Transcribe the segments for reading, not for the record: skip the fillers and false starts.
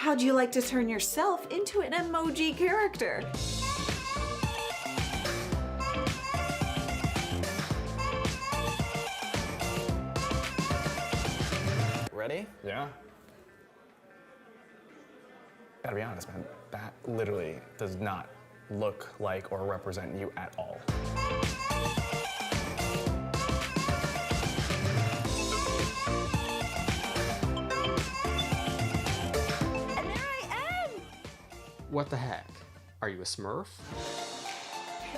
How'd you like to turn yourself into an emoji character? Ready? Yeah. Gotta be honest, man, that literally does not look like or represent you at all. And there I am! What the heck? Are you a Smurf?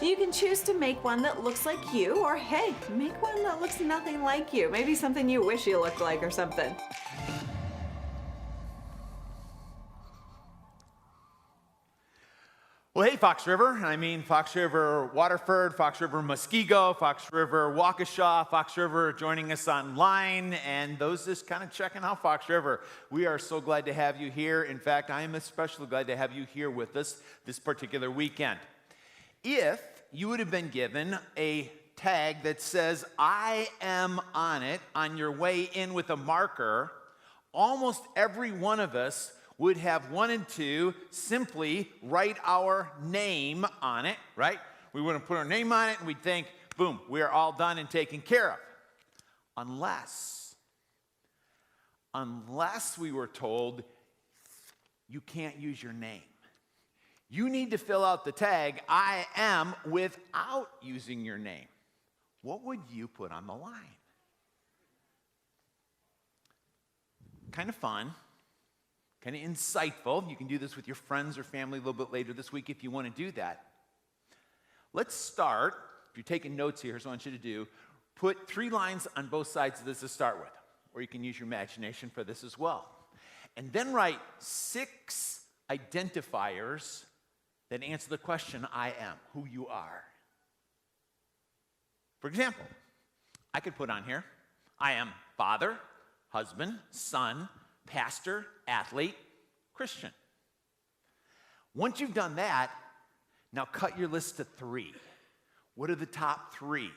You can choose to make one that looks like you, or hey, make one that looks nothing like you. Maybe something you wish you looked like or something. Well, hey, Fox River. I mean, Fox River Waterford, Fox River Muskego, Fox River Waukesha, Fox River joining us online, and those just kind of checking out Fox River. We are so glad to have you here. In fact, I am especially glad to have you here with us this particular weekend. If you would have been given a tag that says, I am on it, on your way in with a marker, almost every one of us would have wanted to simply write our name on it, right? We wouldn't put our name on it and we'd think, boom, we are all done and taken care of. Unless we were told, you can't use your name. You need to fill out the tag, I am, without using your name. What would you put on the line? Kind of fun. Kind of insightful. You can do this with your friends or family a little bit later this week if you want to do that. Let's start. If you're taking notes here, here's what I want you to do. Put 3 lines on both sides of this to start with, or you can use your imagination for this as well. And then write 6 identifiers that answer the question, I am, who you are. For example, I could put on here, I am father, husband, son, pastor, athlete, Christian. Once you've done that, now cut your list to 3. What are the top 3?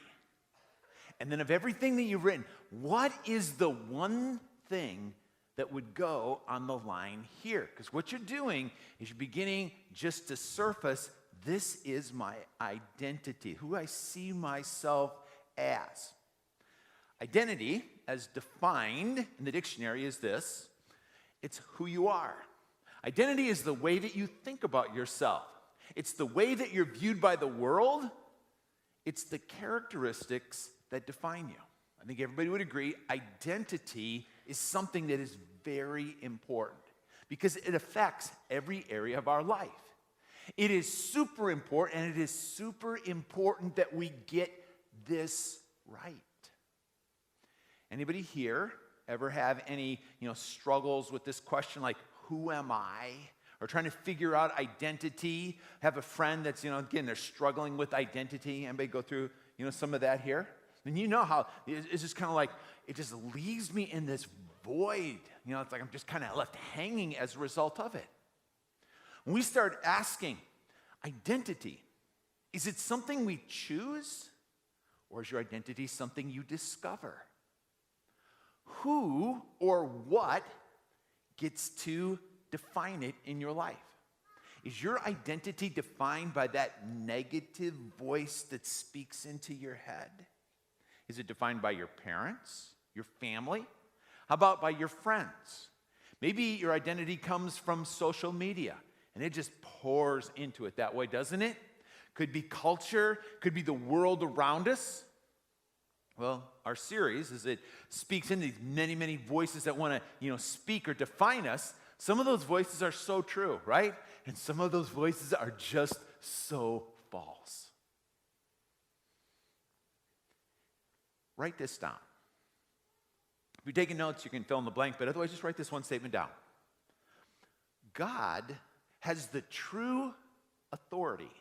And then of everything that you've written, what is the one thing that would go on the line here? Because what you're doing is you're beginning just to surface, this is my identity, who I see myself as. Identity, as defined in the dictionary, is this. It's who you are. Identity is the way that you think about yourself. It's the way that you're viewed by the world. It's the characteristics that define you. I think everybody would agree identity is something that is very important because it affects every area of our life. It is super important, and it is super important that we get this right. Anybody here ever have any, struggles with this question like, who am I? Or trying to figure out identity? Have a friend that's, again, they're struggling with identity. Anybody go through, some of that here? And you know how it's just kind of like, it just leaves me in this void. It's like I'm just kind of left hanging as a result of it. When we start asking, identity, is it something we choose? Or is your identity something you discover? Who or what gets to define it in your life? Is your identity defined by that negative voice that speaks into your head? Is it defined by your parents, your family? How about by your friends? Maybe your identity comes from social media, and it just pours into it that way, doesn't it? Could be culture, could be the world around us. Well, our series, as it speaks in these many, many voices that want to, speak or define us, some of those voices are so true, right? And some of those voices are just so false. Write this down. If you're taking notes, you can fill in the blank, but otherwise just write this one statement down. God has the true authority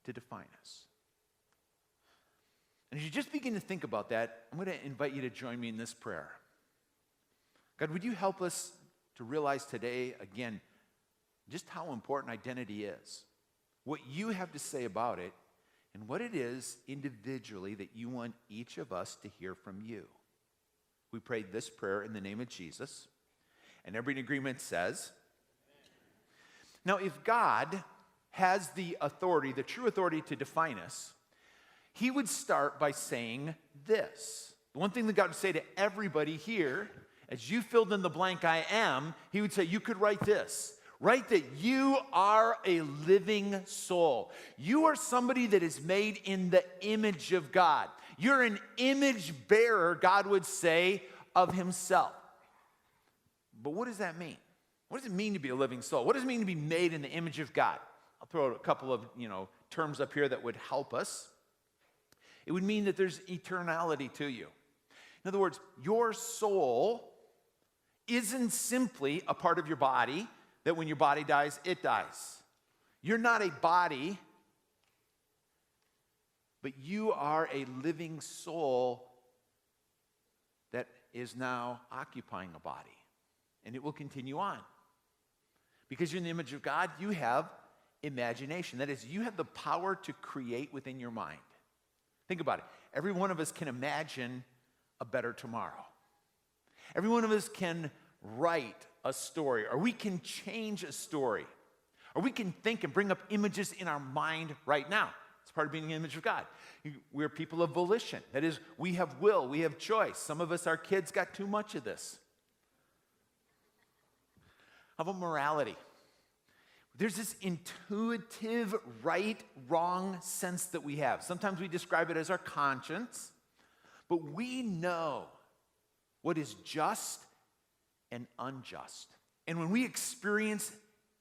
to define us. And as you just begin to think about that, I'm going to invite you to join me in this prayer. God, would you help us to realize today, again, just how important identity is, what you have to say about it, and what it is individually that you want each of us to hear from you. We prayed this prayer in the name of Jesus, and every agreement says, Now, if God has the authority, the true authority to define us, he would start by saying this. The one thing that God would say to everybody here, as you filled in the blank I am, he would say, you could write this. Write that you are a living soul. You are somebody that is made in the image of God. You're an image bearer, God would say, of himself. But what does that mean? What does it mean to be a living soul? What does it mean to be made in the image of God? I'll throw a couple of, terms up here that would help us. It would mean that there's eternality to you. In other words, your soul isn't simply a part of your body that when your body dies, it dies. You're not a body, but you are a living soul that is now occupying a body. And it will continue on. Because you're in the image of God, you have imagination. That is, you have the power to create within your mind. Think about it. Every one of us can imagine a better tomorrow. Every one of us can write a story, or we can change a story, or we can think and bring up images in our mind right now. It's part of being in the image of God. We're people of volition. That is, we have will, we have choice. Some of us, our kids, got too much of this. How about morality? There's this intuitive right-wrong sense that we have. Sometimes we describe it as our conscience, but we know what is just and unjust. And when we experience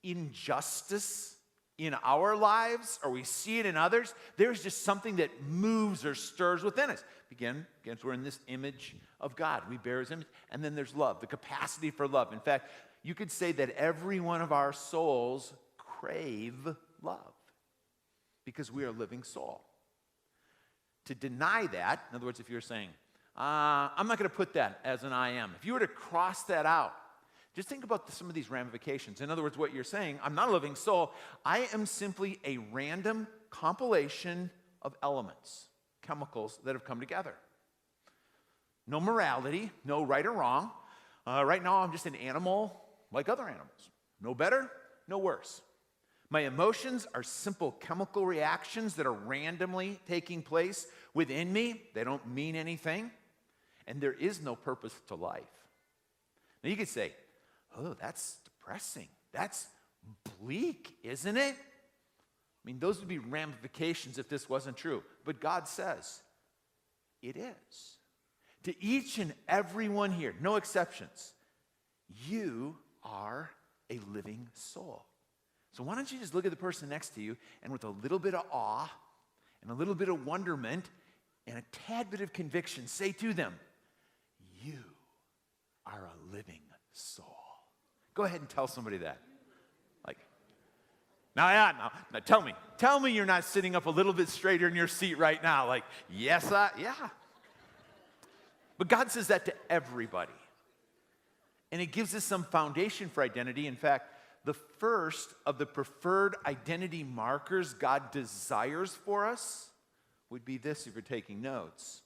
injustice in our lives, or we see it in others, there's just something that moves or stirs within us. Again, we're in this image of God. We bear his image. And then there's love, the capacity for love. In fact, you could say that every one of our souls crave love because we are a living soul. To deny that, in other words, if you're saying, I'm not going to put that as an I am. If you were to cross that out, just think about some of these ramifications. In other words, what you're saying, I'm not a living soul. I am simply a random compilation of elements, chemicals that have come together. No morality, no right or wrong. Right now, I'm just an animal like other animals. No better, no worse. My emotions are simple chemical reactions that are randomly taking place within me. They don't mean anything. And there is no purpose to life. Now you could say, oh, that's depressing. That's bleak, isn't it? I mean, those would be ramifications if this wasn't true. But God says, it is. To each and every one here, no exceptions, you are a living soul. So why don't you just look at the person next to you and with a little bit of awe and a little bit of wonderment and a tad bit of conviction, say to them, you are a living soul. Go ahead and tell somebody that. Now tell me you're not sitting up a little bit straighter in your seat right now. Yeah. But God says that to everybody. And it gives us some foundation for identity. In fact, the first of the preferred identity markers God desires for us would be this, if you're taking notes,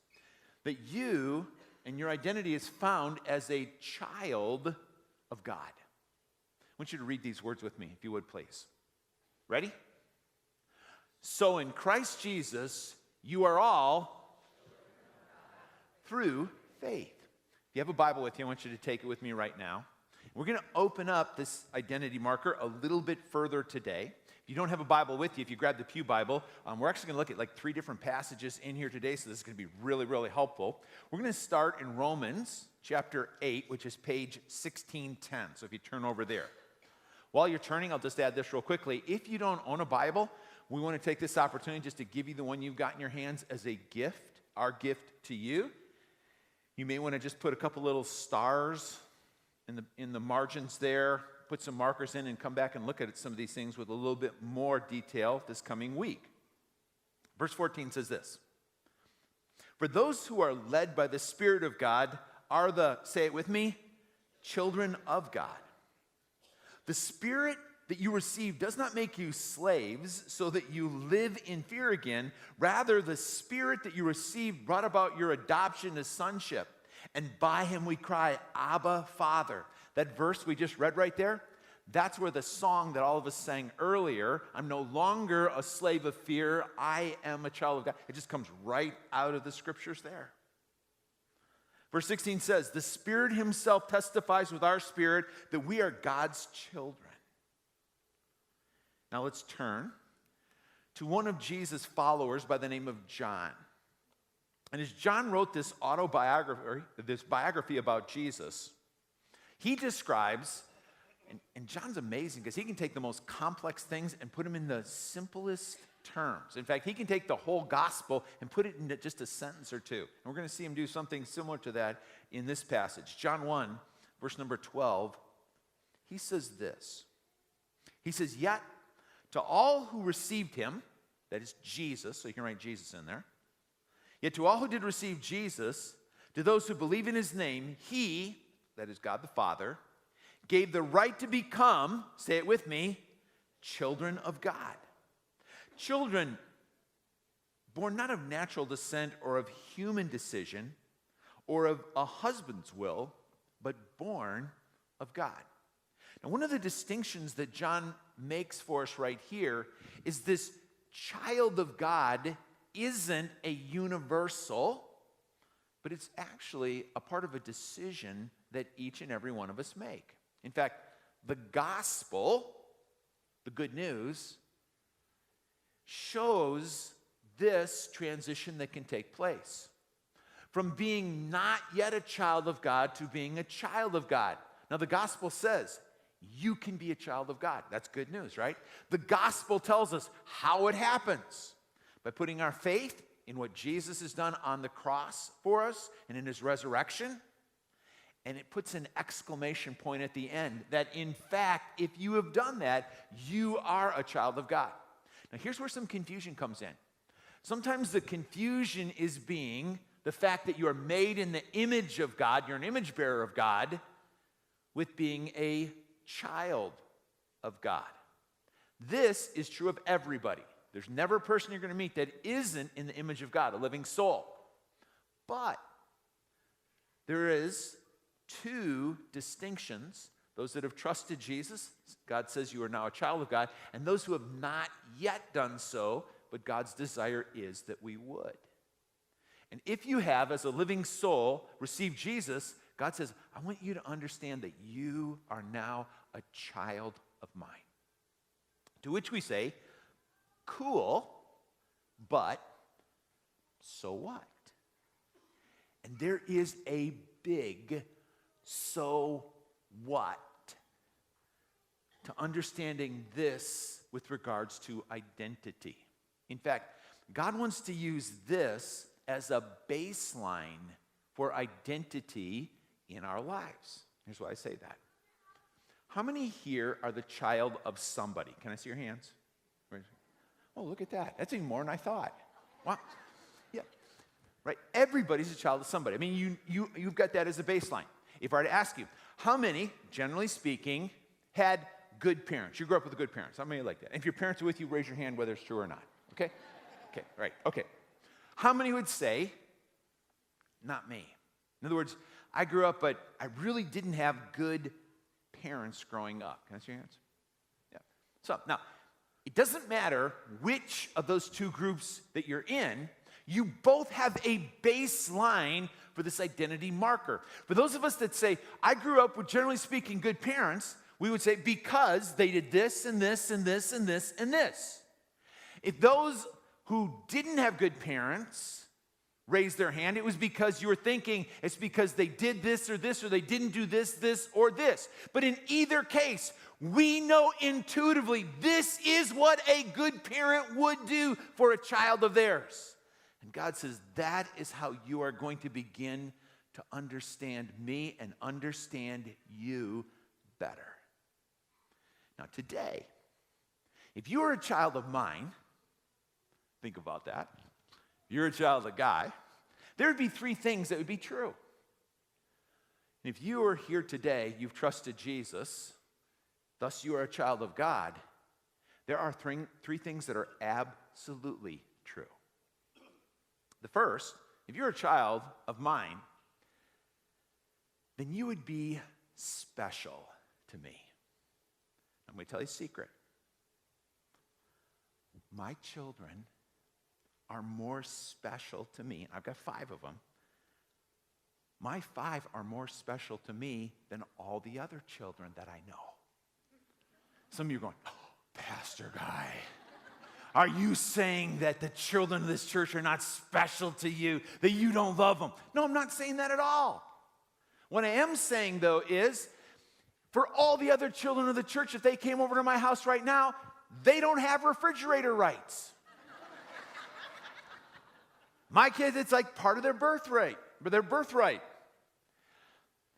that you and your identity is found as a child of God. I want you to read these words with me, if you would, please. Ready? So in Christ Jesus, you are all through faith. If you have a Bible with you, I want you to take it with me right now. We're going to open up this identity marker a little bit further today. If you don't have a Bible with you, if you grab the Pew Bible, we're actually going to look at 3 different passages in here today, so this is going to be really, really helpful. We're going to start in Romans chapter 8, which is page 1610, so if you turn over there. While you're turning, I'll just add this real quickly. If you don't own a Bible, we want to take this opportunity just to give you the one you've got in your hands as a gift, our gift to you. You may want to just put a couple little stars in the margins there, put some markers in, and come back and look at some of these things with a little bit more detail this coming week. Verse 14 says this, for those who are led by the Spirit of God are the, say it with me, children of God. The Spirit that you receive does not make you slaves so that you live in fear again. Rather, the Spirit that you received brought about your adoption to sonship. And by him we cry, Abba, Father. That verse we just read right there, That's where the song that all of us sang earlier, I'm no longer a slave of fear, I am a child of God. It just comes right out of the scriptures there. Verse 16 says, the Spirit himself testifies with our spirit that we are God's children. Now let's turn to one of Jesus' followers by the name of John. And as John wrote this biography about Jesus, he describes, and John's amazing because he can take the most complex things and put them in the simplest terms. In fact, he can take the whole gospel and put it into just a sentence or two. And we're going to see him do something similar to that in this passage. John 1, verse number 12, he says this. He says, yet to all who received him, that is Jesus, so you can write Jesus in there. Yet to all who did receive Jesus, to those who believe in his name, he, that is God the Father, gave the right to become, say it with me, children of God. Children born not of natural descent or of human decision or of a husband's will, but born of God. Now, one of the distinctions that John makes for us right here is this child of God isn't a universal, but it's actually a part of a decision that each and every one of us make. In fact, the gospel, the good news, shows this transition that can take place. From being not yet a child of God to being a child of God. Now, the gospel says you can be a child of God. That's good news, right? The gospel tells us how it happens. By putting our faith in what Jesus has done on the cross for us and in his resurrection. And it puts an exclamation point at the end that, in fact, if you have done that, you are a child of God. Now, here's where some confusion comes in. Sometimes the confusion is being the fact that you are made in the image of God, you're an image bearer of God, with being a child of God. This is true of everybody. There's never a person you're going to meet that isn't in the image of God, a living soul. But there is two distinctions. Those that have trusted Jesus, God says you are now a child of God, and those who have not yet done so, but God's desire is that we would. And if you have, as a living soul, received Jesus, God says, I want you to understand that you are now a child of mine. To which we say, cool, but so what? And there is a big so what to understanding this with regards to identity. In fact, God wants to use this as a baseline for identity in our lives. Here's why I say that. How many here are the child of somebody? Can I see your hands? Oh, look at that. That's even more than I thought. Wow. Yeah. Right. Everybody's a child of somebody. I mean, you've got that as a baseline. If I were to ask you, how many, generally speaking, had good parents? You grew up with good parents. How many like that? And if your parents are with you, raise your hand whether it's true or not. Okay? Okay, right. Okay. How many would say, not me? In other words, I grew up, but I really didn't have good parents growing up. Can I see your hands? Yeah. So, now, it doesn't matter which of those two groups that you're in, you both have a baseline for this identity marker. For those of us that say, I grew up with, generally speaking, good parents, we would say, because they did this and this and this and this and this. If those who didn't have good parents raised their hand, it was because you were thinking it's because they did this, or they didn't do this, this, or this. But in either case, we know intuitively this is what a good parent would do for a child of theirs. And God says that is how you are going to begin to understand me and understand you better. Now today, if you are a child of mine, think about that. You're a child of God, there would be three things that would be true. And if you are here today, you've trusted Jesus, thus you are a child of God, there are three things that are absolutely true. The first, if you're a child of mine, then you would be special to me. tell you a secret. My children are more special to me. I've got 5 of them. My 5 are more special to me than all the other children that I know. Some of you are going, oh, Pastor Guy, are you saying that the children of this church are not special to you, that you don't love them? No, I'm not saying that at all. What I am saying, though, is for all the other children of the church, if they came over to my house right now, they don't have refrigerator rights. My kids, it's like part of their birthright.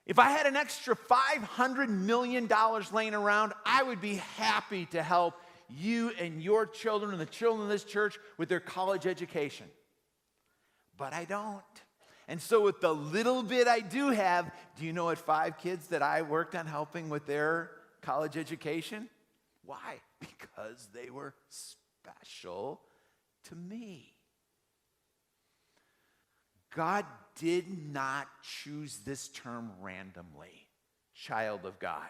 If I had an extra $500 million laying around, I would be happy to help you and your children and the children of this church with their college education. But I don't. And so with the little bit I do have, do you know what 5 kids that I worked on helping with their college education? Why? Because they were special to me. God did not choose this term randomly, child of God.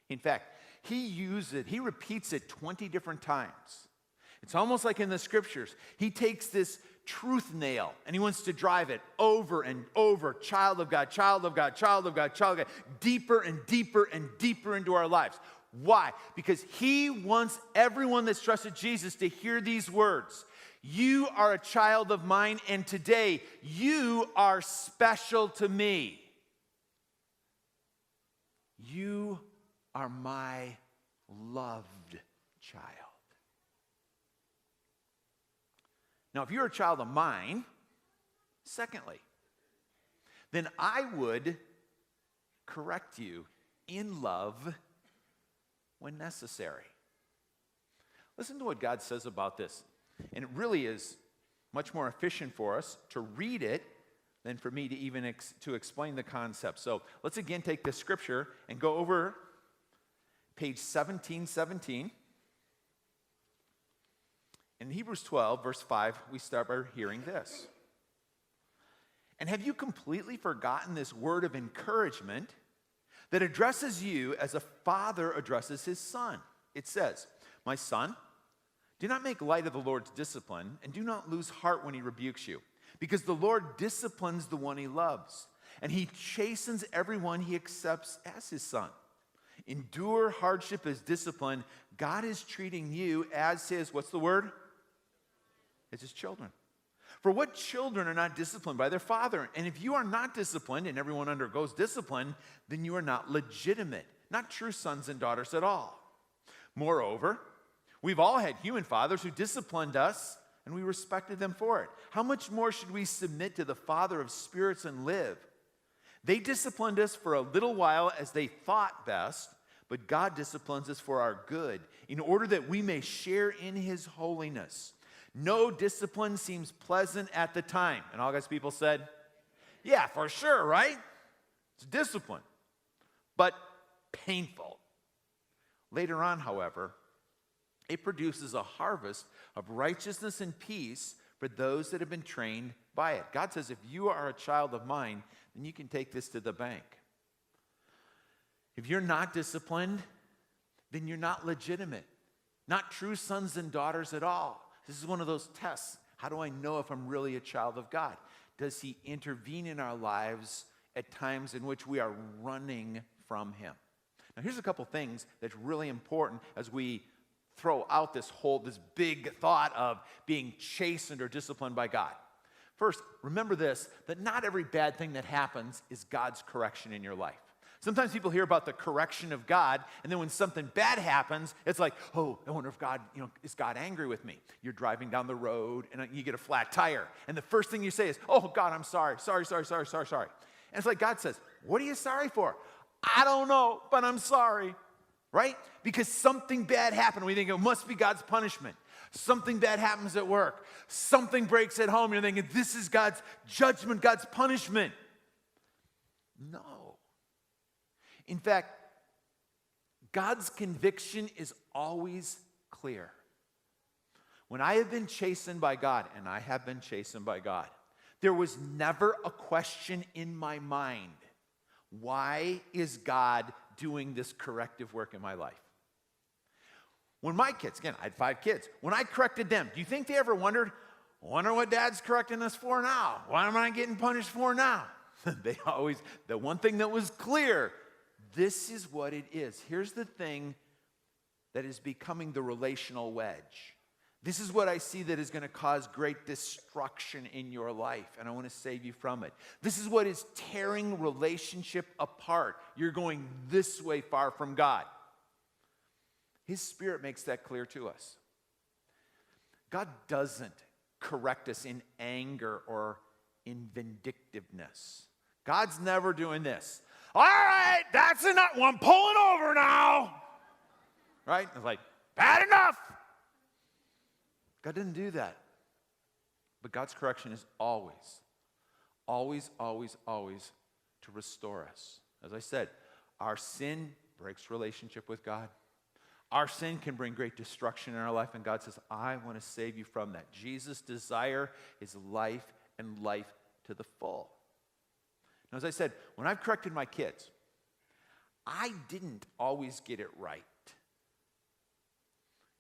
In fact, he repeats it 20 different times. It's almost like in the scriptures. He takes this truth nail and he wants to drive it over and over. Child of God, child of God, child of God, child of God. Deeper and deeper and deeper into our lives. Why? Because he wants everyone that's trusted Jesus to hear these words. You are a child of mine, and today you are special to me. You are my loved child. Now, if you're a child of mine, secondly, then I would correct you in love when necessary. Listen to what God says about this. And it really is much more efficient for us to read it than for me to even to explain the concept. So let's again take this scripture and go over page 1717. In Hebrews 12, verse 5, we start by hearing this. And have you completely forgotten this word of encouragement that addresses you as a father addresses his son? It says, my son, do not make light of the Lord's discipline, and do not lose heart when he rebukes you, because the Lord disciplines the one he loves, and he chastens everyone he accepts as his son. Endure hardship as discipline. God is treating you as his, what's the word? As his children. For what children are not disciplined by their father? And if you are not disciplined, and everyone undergoes discipline, then you are not legitimate, not true sons and daughters at all. Moreover, we've all had human fathers who disciplined us, and we respected them for it. How much more should we submit to the Father of spirits and live? They disciplined us for a little while as they thought best, but God disciplines us for our good, in order that we may share in his holiness. No discipline seems pleasant at the time. And all God's people said, yeah, for sure, right? It's discipline, but painful. Later on, however, it produces a harvest of righteousness and peace for those that have been trained by it. God says, if you are a child of mine, then you can take this to the bank. If you're not disciplined, then you're not legitimate, not true sons and daughters at all. This is one of those tests. How do I know if I'm really a child of God? Does he intervene in our lives at times in which we are running from him? Now, here's a couple things that's really important as we throw out this big thought of being chastened or disciplined by God. First, remember this, that not every bad thing that happens is God's correction in your life. Sometimes people hear about the correction of God, and then when something bad happens, it's like, oh, I wonder if God, is God angry with me? You're driving down the road, and you get a flat tire, and the first thing you say is, oh, God, I'm sorry. And it's like God says, what are you sorry for? I don't know, but I'm sorry, right? Because something bad happened. We think it must be God's punishment. Something bad happens at work. Something breaks at home. You're thinking, this is God's judgment, God's punishment. No. In fact, God's conviction is always clear. When I have been chastened by God, and I have been chastened by God, there was never a question in my mind, why is God doing this corrective work in my life? When my kids, again, I had 5 kids, when I corrected them, do you think they ever wondered, I wonder what dad's correcting us for now? Why am I getting punished for now? They always, the one thing that was clear, this is what it is. Here's the thing that is becoming the relational wedge. This is what I see that is going to cause great destruction in your life, and I want to save you from it. This is what is tearing relationship apart. You're going this way far from God. His Spirit makes that clear to us. God doesn't correct us in anger or in vindictiveness. God's never doing this. All right, that's enough. Well, I'm pulling over now. Right? It's like, bad enough. God didn't do that. But God's correction is always, always, always, always to restore us. As I said, our sin breaks relationship with God. Our sin can bring great destruction in our life, and God says, I want to save you from that. Jesus' desire is life and life to the full. Now, as I said, when I've corrected my kids, I didn't always get it right.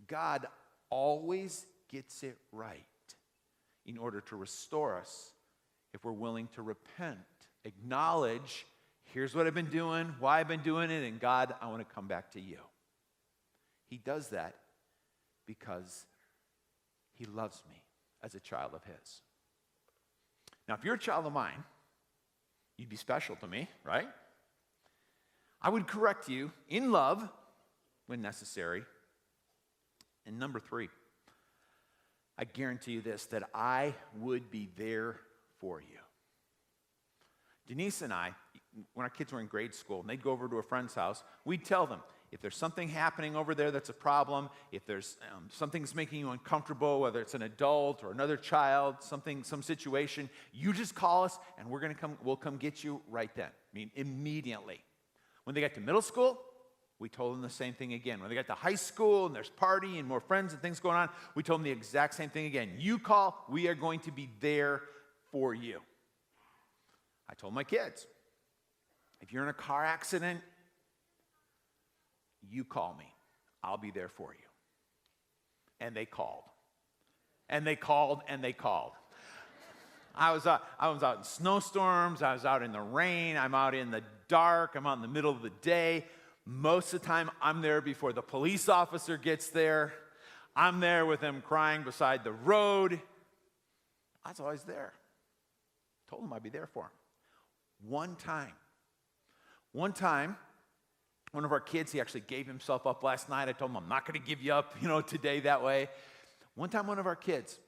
God always gets it right in order to restore us if we're willing to repent, acknowledge, here's what I've been doing, why I've been doing it, and God, I want to come back to you. He does that because he loves me as a child of his. Now, if you're a child of mine, you'd be special to me, right? I would correct you in love when necessary. And number 3, I guarantee you this, that I would be there for you. Denise and I, when our kids were in grade school and they'd go over to a friend's house, we'd tell them, if there's something happening over there that's a problem, if there's something's making you uncomfortable, whether it's an adult or another child, some situation, you just call us and we'll come get you right then. I mean, immediately. When they got to middle school, we told them the same thing again. When they got to high school and there's party and more friends and things going on, we told them the exact same thing again. You call, we are going to be there for you. I told my kids, if you're in a car accident, you call me. I'll be there for you. And they called. And they called and they called. I was out in snowstorms. I was out in the rain. I'm out in the dark. I'm out in the middle of the day. Most of the time, I'm there before the police officer gets there. I'm there with them crying beside the road. I was always there. Told them I'd be there for them. One time, one of our kids, he actually gave himself up last night. I told him, I'm not going to give you up, today that way. One time, one of our kids,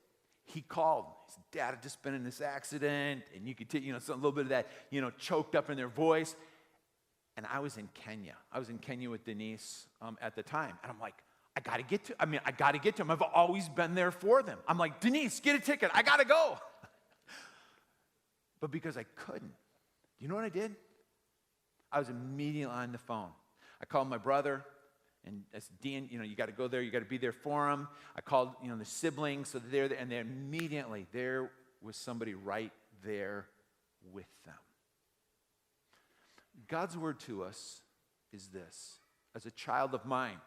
he called. He said, Dad, I've just been in this accident. And you could take, a little bit of that, choked up in their voice. And I was in Kenya. I was in Kenya with Denise at the time. And I'm like, I got to get to him. I've always been there for them. I'm like, Denise, get a ticket. I got to go. But because I couldn't, you know what I did? I was immediately on the phone. I called my brother, and I said, Dean, you got to go there. You got to be there for him. I called, the siblings, so they're there, and then immediately there was somebody right there with them. God's word to us is this: as a child of mine,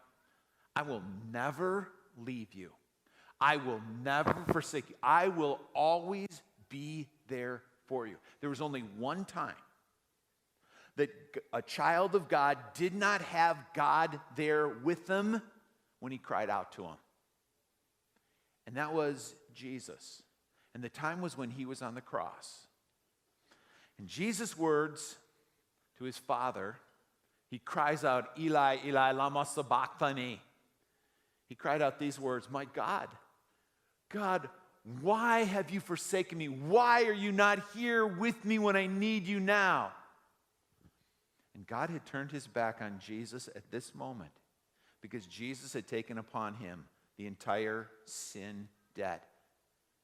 I will never leave you. I will never forsake you. I will always be there for you. There was only one time that a child of God did not have God there with them when he cried out to him. And that was Jesus. And the time was when he was on the cross. And Jesus' words to his Father, he cries out, Eli, Eli, lama sabachthani. He cried out these words, my God, God, why have you forsaken me? Why are you not here with me when I need you now? And God had turned his back on Jesus at this moment because Jesus had taken upon him the entire sin debt.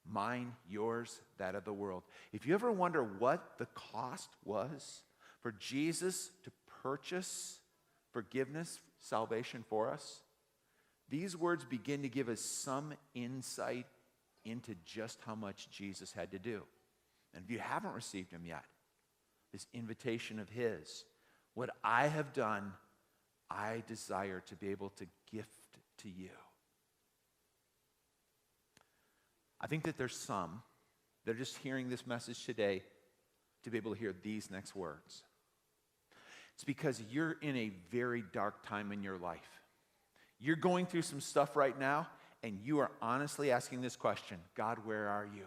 Mine, yours, that of the world. If you ever wonder what the cost was for Jesus to purchase forgiveness, salvation for us, these words begin to give us some insight into just how much Jesus had to do. And if you haven't received him yet, this invitation of his, what I have done, I desire to be able to gift to you. I think that there's some that are just hearing this message today to be able to hear these next words. It's because you're in a very dark time in your life. You're going through some stuff right now, and you are honestly asking this question: God, where are you?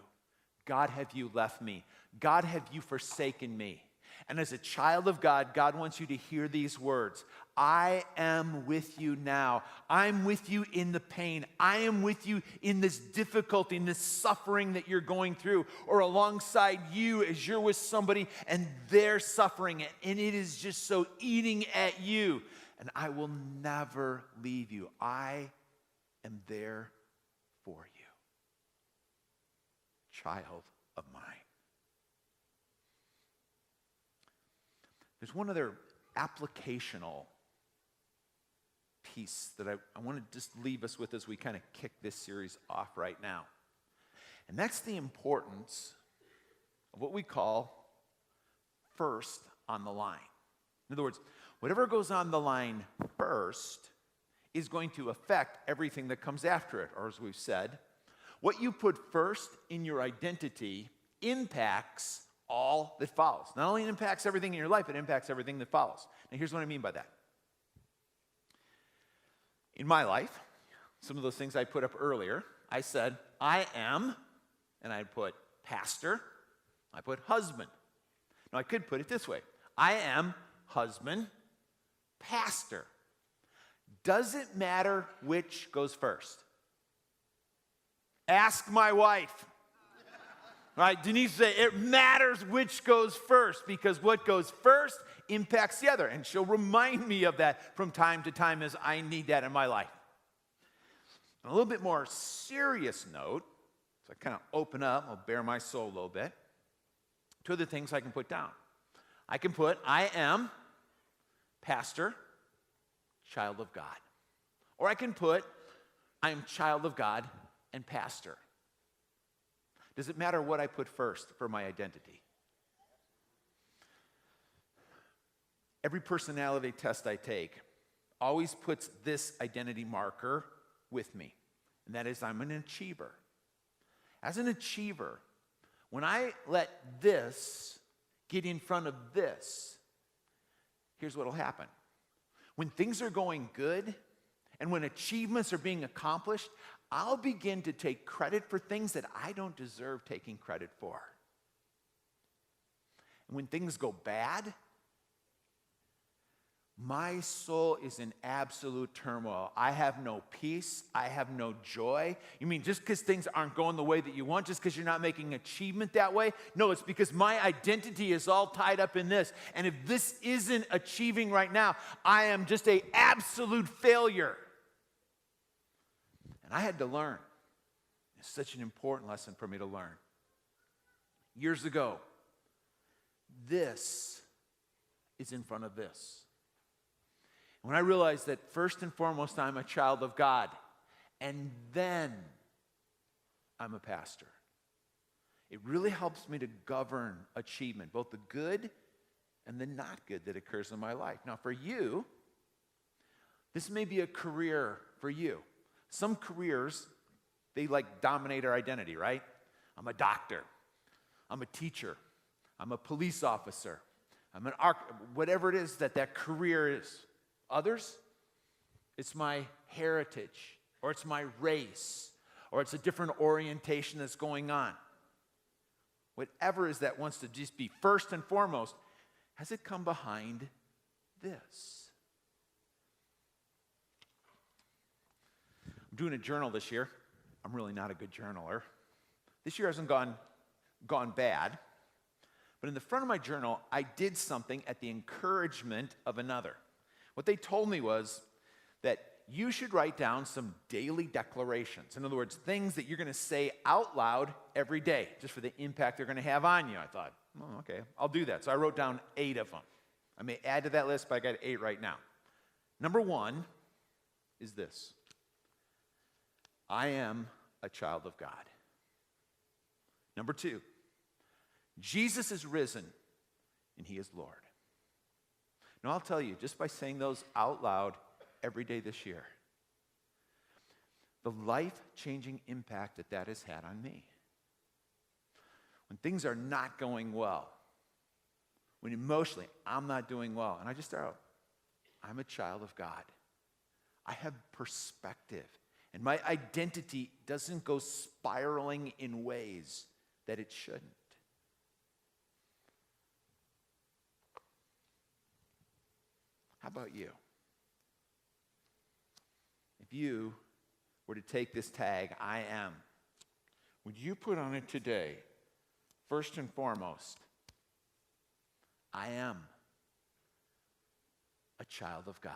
God, have you left me? God, have you forsaken me? And as a child of God, God wants you to hear these words: I am with you now. I'm with you in the pain. I am with you in this difficulty, in this suffering that you're going through, or alongside you as you're with somebody and they're suffering it, and it is just so eating at you. And I will never leave you. I am there for you. Child of mine. There's one other applicational piece that I want to just leave us with as we kind of kick this series off right now. And that's the importance of what we call first on the line. In other words, whatever goes on the line first is going to affect everything that comes after it. Or as we've said, what you put first in your identity impacts all that follows. Not only impacts everything in your life, it impacts everything that follows. Now, here's what I mean by that. In my life, some of those things I put up earlier, I said, I am, and I put pastor, I put husband. Now, I could put it this way: I am husband, pastor. Does it matter which goes first? Ask my wife. Right? Denise said it matters which goes first, because what goes first impacts the other. And she'll remind me of that from time to time as I need that in my life. On a little bit more serious note, so I kind of open up, I'll bare my soul a little bit. Two other things I can put down. I can put, I am pastor, child of God. Or I can put, I am child of God and pastor. Does it matter what I put first for my identity? Every personality test I take always puts this identity marker with me, and that is I'm an achiever. As an achiever, when I let this get in front of this, here's what will happen. When things are going good and when achievements are being accomplished, I'll begin to take credit for things that I don't deserve taking credit for. And when things go bad, my soul is in absolute turmoil. I have no peace. I have no joy. You mean just because things aren't going the way that you want, just because you're not making achievement that way? No, it's because my identity is all tied up in this. And if this isn't achieving right now, I am just an absolute failure. And I had to learn. It's such an important lesson for me to learn. Years ago, this is in front of this. When I realized that first and foremost, I'm a child of God, and then I'm a pastor, it really helps me to govern achievement, both the good and the not good that occurs in my life. Now, for you, this may be a career for you. Some careers, they dominate our identity, right? I'm a doctor. I'm a teacher. I'm a police officer. I'm an whatever it is that career is. Others, it's my heritage, or it's my race, or it's a different orientation that's going on. Whatever it is that wants to just be first and foremost, has it come behind this? I'm doing a journal this year. I'm really not a good journaler. This year hasn't gone bad. But in the front of my journal, I did something at the encouragement of another. What they told me was that you should write down some daily declarations. In other words, things that you're going to say out loud every day, just for the impact they're going to have on you. I thought, oh, okay, I'll do that. So I wrote down 8 of them. I may add to that list, but I got 8 right now. Number 1 is this: I am a child of God. Number 2, Jesus is risen and he is Lord. Now, I'll tell you, just by saying those out loud every day this year, the life-changing impact that that has had on me. When things are not going well, when emotionally I'm not doing well, and I just start out, I'm a child of God. I have perspective, and my identity doesn't go spiraling in ways that it shouldn't. How about you? If you were to take this tag, I am, would you put on it today, first and foremost, I am a child of God.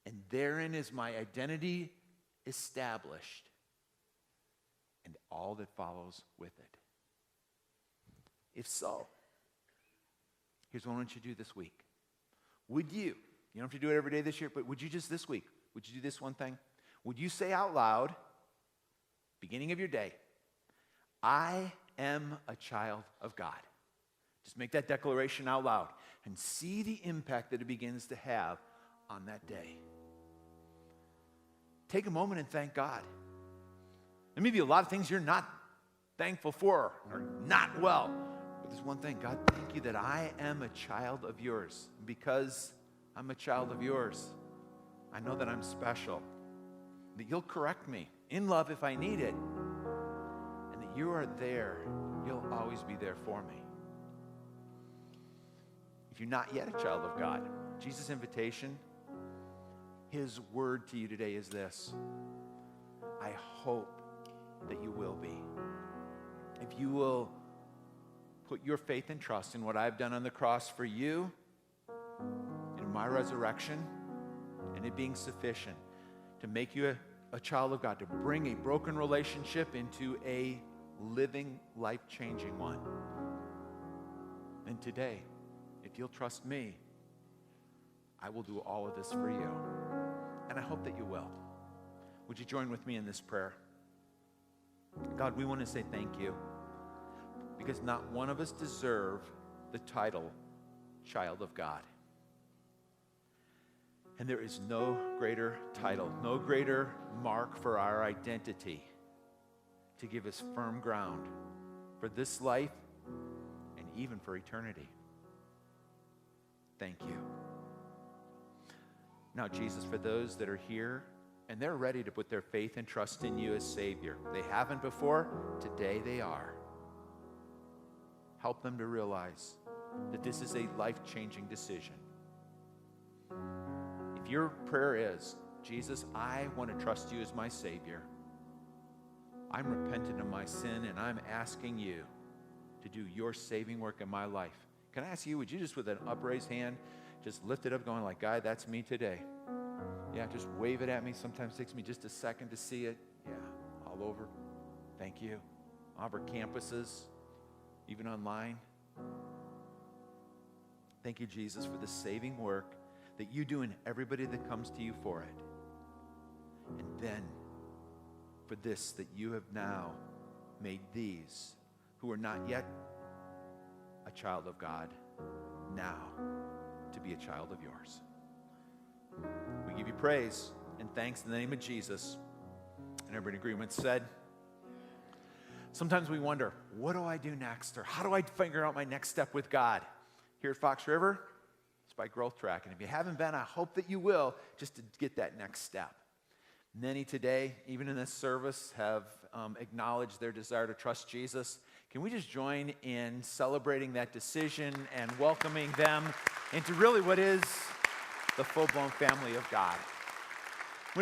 And therein is my identity established and all that follows with it. If so, here's what I want you to do this week. Would you don't have to do it every day this year, but would you just this week, would you do this one thing? Would you say out loud, beginning of your day, I am a child of God? Just make that declaration out loud and see the impact that it begins to have on that day. Take a moment and thank God. There may be a lot of things you're not thankful for or not well, but there's one thing. God, thank you that I am a child of yours. Because I'm a child of yours, I know that I'm special, that you'll correct me in love if I need it, and that you are there. You'll always be there for me. If you're not yet a child of God, Jesus' invitation, his word to you today is this: I hope that you will be. If you will put your faith and trust in what I've done on the cross for you, in my resurrection, and it being sufficient to make you a child of God, to bring a broken relationship into a living, life-changing one, then today, if you'll trust me, I will do all of this for you. And I hope that you will. Would you join with me in this prayer? God, we want to say thank you, because not one of us deserve the title child of God. And there is no greater title, no greater mark for our identity to give us firm ground for this life and even for eternity. Thank you. Now, Jesus, for those that are here and they're ready to put their faith and trust in you as Savior, they haven't before, today they are. Help them to realize that this is a life-changing decision. If your prayer is, Jesus, I want to trust you as my Savior, I'm repentant of my sin and I'm asking you to do your saving work in my life. Can I ask you, would you just with an upraised hand, just lift it up going like, God, that's me today. Yeah, just wave it at me. Sometimes it takes me just a second to see it. Yeah, all over. Thank you. All of our campuses, even online. Thank you, Jesus, for the saving work that you do in everybody that comes to you for it. And then for this, that you have now made these who are not yet a child of God now to be a child of yours. We give you praise and thanks in the name of Jesus. And everybody in agreement said, sometimes we wonder, what do I do next? Or how do I figure out my next step with God? Here at Fox River, it's by Growth Track. And if you haven't been, I hope that you will, just to get that next step. Many today, even in this service, have acknowledged their desire to trust Jesus. Can we just join in celebrating that decision and welcoming them into really what is the full-blown family of God?